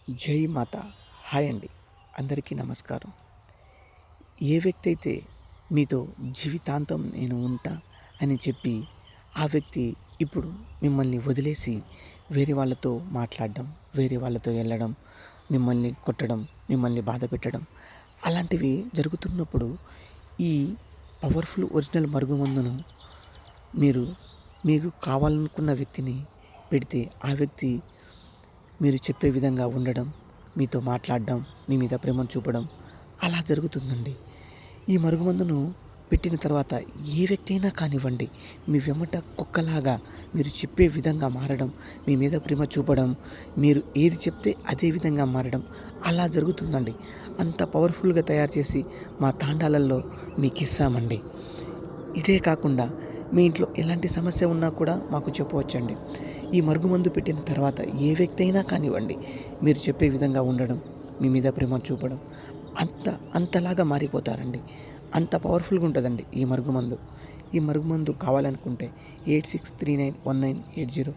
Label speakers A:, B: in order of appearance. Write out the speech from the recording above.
A: జై మాత. హాయ్ అండి, అందరికీ నమస్కారం. ఏ వ్యక్తి అయితే మీతో జీవితాంతం నేను ఉంటా అని చెప్పి ఆ వ్యక్తి ఇప్పుడు మిమ్మల్ని వదిలేసి వేరే వాళ్ళతో మాట్లాడడం, వేరే వాళ్ళతో వెళ్ళడం, మిమ్మల్ని కొట్టడం, మిమ్మల్ని బాధ పెట్టడం అలాంటివి జరుగుతున్నప్పుడు ఈ పవర్ఫుల్ ఒరిజినల్ మరుగుమందును మీరు మీరు కావాలనుకున్న వ్యక్తిని పెడితే ఆ వ్యక్తి మీరు చెప్పే విధంగా ఉండడం, మీతో మాట్లాడడం, మీ మీద ప్రేమను చూపడం అలా జరుగుతుందండి. ఈ మరుగుమందును పెట్టిన తర్వాత ఏ వ్యక్తి అయినా కానివ్వండి, మీ వెంట కుక్కలాగా మీరు చెప్పే విధంగా మారడం, మీ మీద ప్రేమ చూపడం, మీరు ఏది చెప్తే అదే విధంగా మారడం అలా జరుగుతుందండి. అంత పవర్ఫుల్గా తయారు చేసి మా తాండాలలో మీకు ఇస్తామండి. ఇదే కాకుండా మీ ఇంట్లో ఎలాంటి సమస్య ఉన్నా కూడా మాకు చెప్పవచ్చండి. ఈ మరుగుమందు పెట్టిన తర్వాత ఏ వ్యక్తి అయినా కానివ్వండి, మీరు చెప్పే విధంగా ఉండడం, మీ మీద ప్రేమ చూపడం అంతలాగా మారిపోతారండి. అంత పవర్ఫుల్గా ఉంటుందండి ఈ మరుగుమందు. ఈ మరుగుమందు కావాలనుకుంటే 86391980